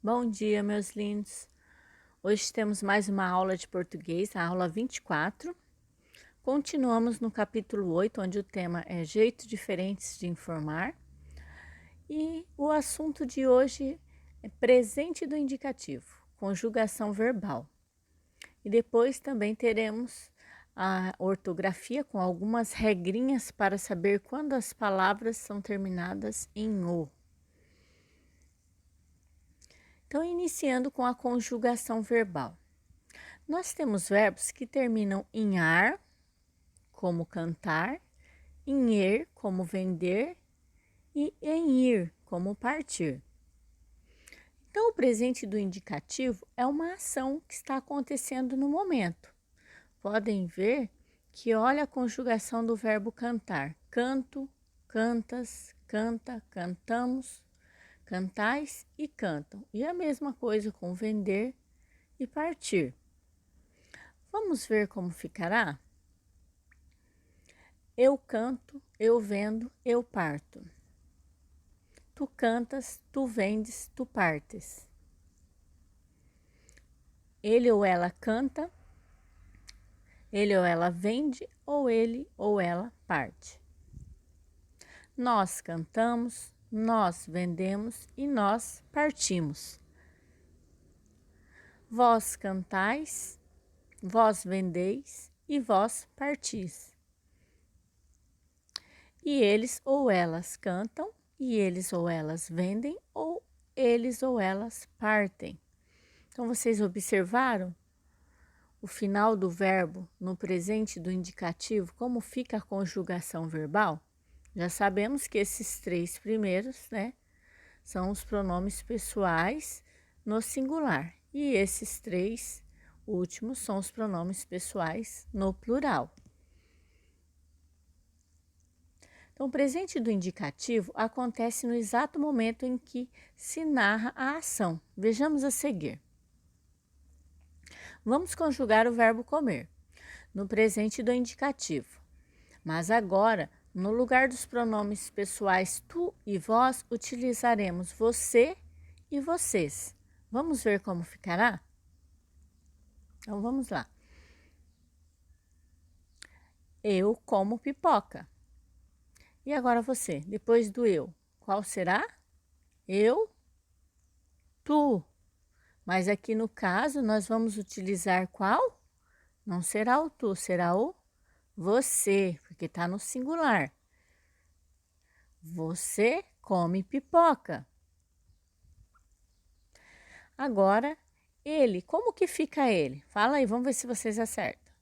Bom dia, meus lindos. Hoje temos mais uma aula de português, a aula 24. Continuamos no capítulo 8, onde o tema é jeitos diferentes de informar. E o assunto de hoje é presente do indicativo, conjugação verbal. E depois também teremos a ortografia com algumas regrinhas para saber quando as palavras são terminadas em o. Então, iniciando com a conjugação verbal. Nós temos verbos que terminam em ar, como cantar, em er, como vender, e em ir, como partir. Então, o presente do indicativo é uma ação que está acontecendo no momento. Podem ver que olha a conjugação do verbo cantar. Canto, cantas, canta, cantamos, cantais e cantam. E a mesma coisa com vender e partir. Vamos ver como ficará? Eu canto, eu vendo, eu parto. Tu cantas, tu vendes, tu partes. Ele ou ela canta, ele ou ela vende, ou ele ou ela parte. Nós cantamos, nós vendemos e nós partimos. Vós cantais, vós vendeis e vós partis. E eles ou elas cantam, e eles ou elas vendem, ou eles ou elas partem. Então, vocês observaram o final do verbo no presente do indicativo, como fica a conjugação verbal? Já sabemos que esses três primeiros, né, são os pronomes pessoais no singular. E esses três últimos são os pronomes pessoais no plural. Então, o presente do indicativo acontece no exato momento em que se narra a ação. Vejamos a seguir. Vamos conjugar o verbo comer no presente do indicativo. Mas agora, no lugar dos pronomes pessoais tu e vós, utilizaremos você e vocês. Vamos ver como ficará? Então, vamos lá. Eu como pipoca. E agora você, depois do eu, qual será? Eu, tu. Mas aqui no caso, nós vamos utilizar qual? Não será o tu, será o você, porque está no singular. Você come pipoca. Agora, ele, como que fica ele? Fala aí, vamos ver se vocês acertam.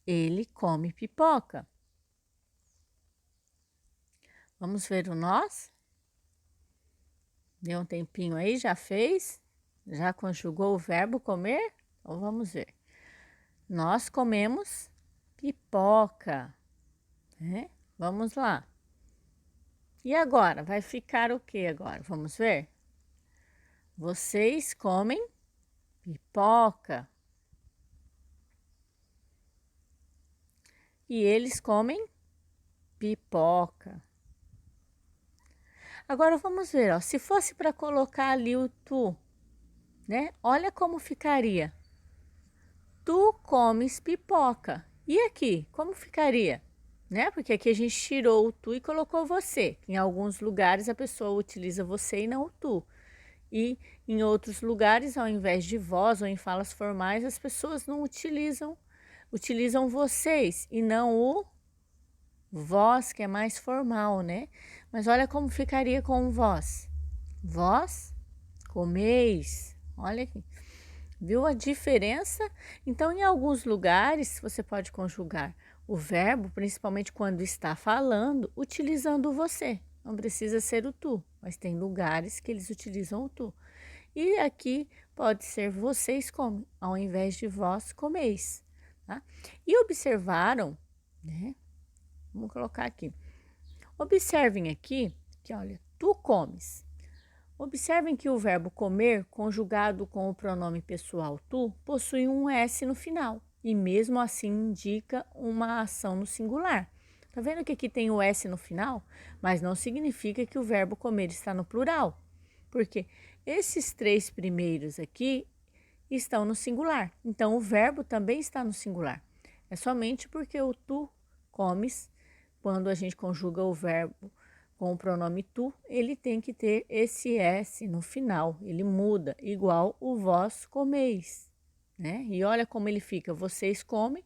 Ele come pipoca. Vamos ver o nós? Deu um tempinho aí, já fez? Já conjugou o verbo comer? Então vamos ver. Nós comemos pipoca, né? Vamos lá. E agora? Vai ficar o que agora? Vamos ver? Vocês comem pipoca. E eles comem pipoca. Agora vamos ver, ó, se fosse para colocar ali o tu, né? Olha como ficaria. Tu comes pipoca. E aqui, como ficaria? Né? Porque aqui a gente tirou o tu e colocou você. Em alguns lugares a pessoa utiliza você e não o tu. E em outros lugares, ao invés de vós ou em falas formais, as pessoas não utilizam vocês e não o vós, que é mais formal, né? Mas olha como ficaria com o vós. Vós comeis. Olha aqui. Viu a diferença? Então, em alguns lugares, você pode conjugar o verbo, principalmente quando está falando, utilizando o você. Não precisa ser o tu, mas tem lugares que eles utilizam o tu. E aqui pode ser vocês comem, ao invés de vós comeis. Tá? E observaram, né? Vamos colocar aqui. Observem aqui que, olha, tu comes. Observem que o verbo comer, conjugado com o pronome pessoal tu, possui um S no final e mesmo assim indica uma ação no singular. Então, Tá vendo que aqui tem o S no final? Mas não significa que o verbo comer está no plural. Porque esses 3 primeiros aqui estão no singular. Então, o verbo também está no singular. É somente porque o tu comes, quando a gente conjuga o verbo com o pronome tu, ele tem que ter esse S no final. Ele muda, igual o vós comeis, né? E olha como ele fica, vocês comem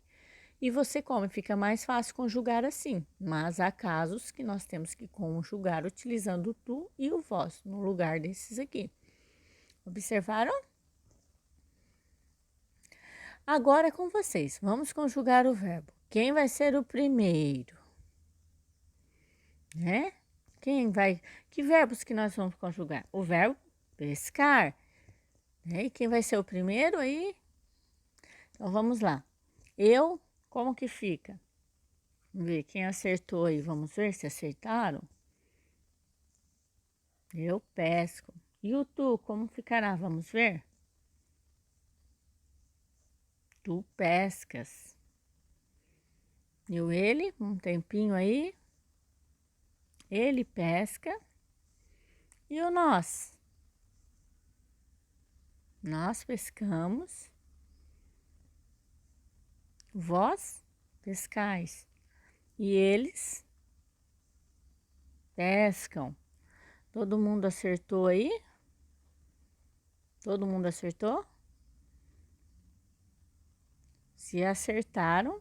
e você come. Fica mais fácil conjugar assim. Mas há casos que nós temos que conjugar utilizando o tu e o vós, no lugar desses aqui. Observaram? Agora é com vocês. Vamos conjugar o verbo. Quem vai ser o primeiro? Né? Quem vai? Que verbos que nós vamos conjugar? O verbo pescar. Né? E quem vai ser o primeiro aí? Então vamos lá. Eu, como que fica? Vamos ver quem acertou aí. Vamos ver se acertaram. Eu pesco. E o tu, como ficará? Vamos ver. Tu pescas. E o ele, um tempinho aí. Ele pesca. E o nós? Nós pescamos. Vós pescais. E eles pescam. Todo mundo acertou aí? Todo mundo acertou? Se acertaram,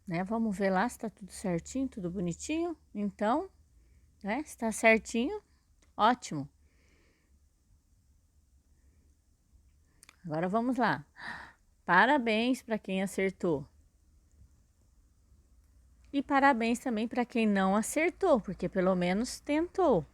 né? Vamos ver lá se tá tudo certinho, tudo bonitinho. Então, né? Se tá certinho, ótimo. Agora vamos lá. Parabéns para quem acertou. E parabéns também para quem não acertou, porque pelo menos tentou.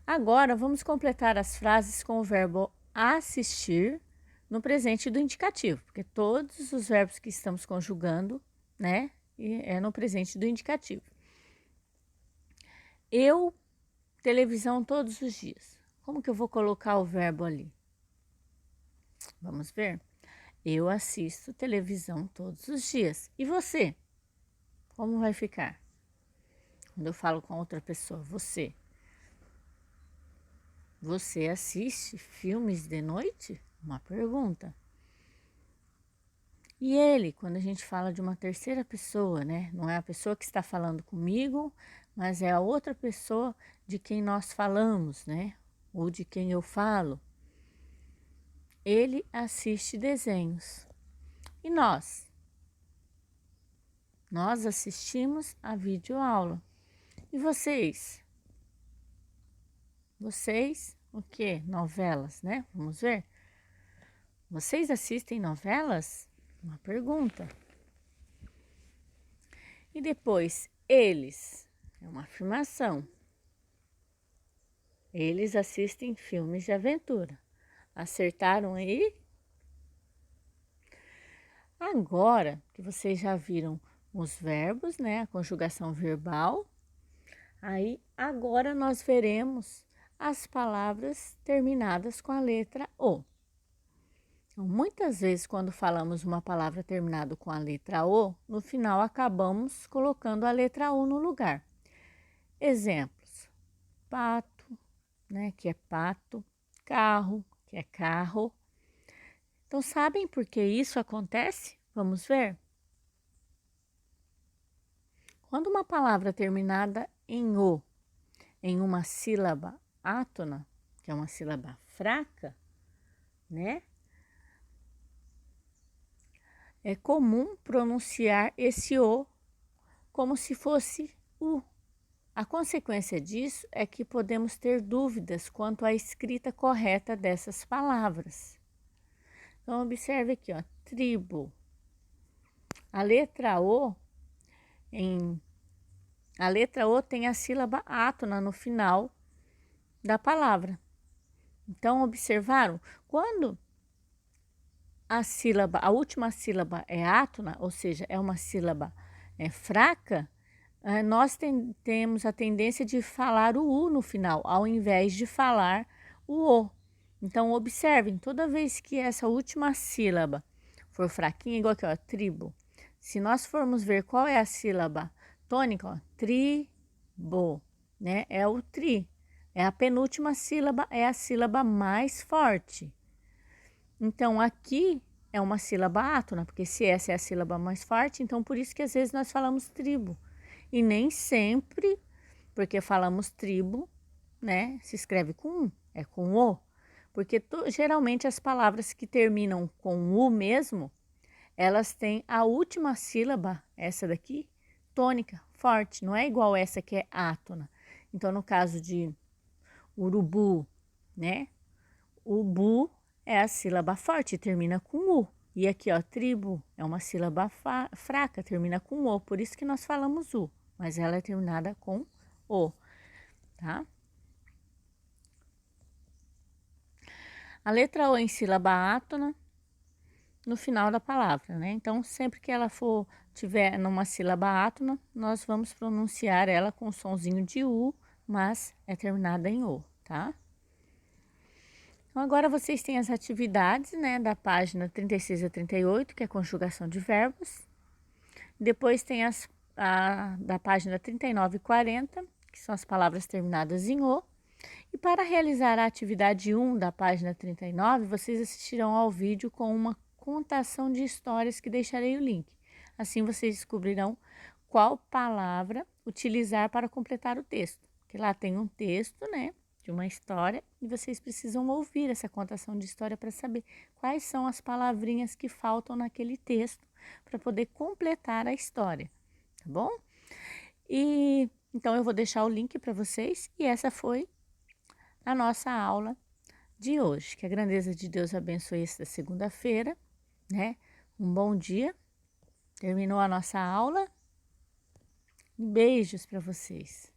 Agora vamos completar as frases com o verbo assistir no presente do indicativo, porque todos os verbos que estamos conjugando, né, é no presente do indicativo. Eu, televisão todos os dias. Como que eu vou colocar o verbo ali? Vamos ver? Eu assisto televisão todos os dias. E você? Como vai ficar? Quando eu falo com outra pessoa, você. Você assiste filmes de noite? Uma pergunta. E ele, quando a gente fala de uma terceira pessoa, né? Não é a pessoa que está falando comigo, mas é a outra pessoa de quem nós falamos, né? Ou de quem eu falo. Ele assiste desenhos. E nós? Nós assistimos a videoaula. E vocês? Vocês, o quê? Novelas, né? Vamos ver? Vocês assistem novelas? Uma pergunta. E depois, eles, é uma afirmação. Eles assistem filmes de aventura. Acertaram aí? Agora que vocês já viram os verbos, né? A conjugação verbal. Aí, agora nós veremos as palavras terminadas com a letra O. Então, muitas vezes, quando falamos uma palavra terminada com a letra O, no final acabamos colocando a letra U no lugar. Exemplos: pato, né, que é pato, carro, que é carro. Então, sabem por que isso acontece? Vamos ver? Quando uma palavra terminada em O, em uma sílaba átona, que é uma sílaba fraca, né? É comum pronunciar esse O como se fosse U. A consequência disso é que podemos ter dúvidas quanto à escrita correta dessas palavras. Então, observe aqui, ó, tribo. A letra O tem a sílaba átona no final da palavra. Então, observaram? Quando a última sílaba é átona, ou seja, é uma sílaba fraca, nós temos a tendência de falar o U no final, ao invés de falar o O. Então, observem, toda vez que essa última sílaba for fraquinha, igual aqui, ó, tribo. Se nós formos ver qual é a sílaba tônica, ó, tribo, né? É o tri. É a penúltima sílaba, é a sílaba mais forte. Então, aqui é uma sílaba átona, porque se essa é a sílaba mais forte, então por isso que às vezes nós falamos tribo. E nem sempre, porque falamos tribo, né? Se escreve com é com o. Porque geralmente as palavras que terminam com u mesmo, elas têm a última sílaba, essa daqui, tônica, forte. Não é igual essa que é átona. Então, no caso de urubu, né? O bu é a sílaba forte, termina com u. E aqui, ó, tribo é uma sílaba fraca, termina com o. Por isso que nós falamos u, mas ela é terminada com o, tá? A letra O em sílaba átona no final da palavra, né? Então, sempre que ela for tiver numa sílaba átona, nós vamos pronunciar ela com o sonzinho de U, mas é terminada em O, tá? Então, agora vocês têm as atividades, né, da página 36 a 38, que é conjugação de verbos. Depois tem da página 39 e 40, que são as palavras terminadas em O. E para realizar a atividade 1 da página 39, vocês assistirão ao vídeo com uma contação de histórias que deixarei o link. Assim vocês descobrirão qual palavra utilizar para completar o texto. Porque lá tem um texto, né, de uma história, e vocês precisam ouvir essa contação de história para saber quais são as palavrinhas que faltam naquele texto para poder completar a história, tá bom? E então eu vou deixar o link para vocês, e essa foi a nossa aula de hoje. Que a grandeza de Deus abençoe esta segunda-feira, né? Um bom dia. Terminou a nossa aula. Beijos para vocês.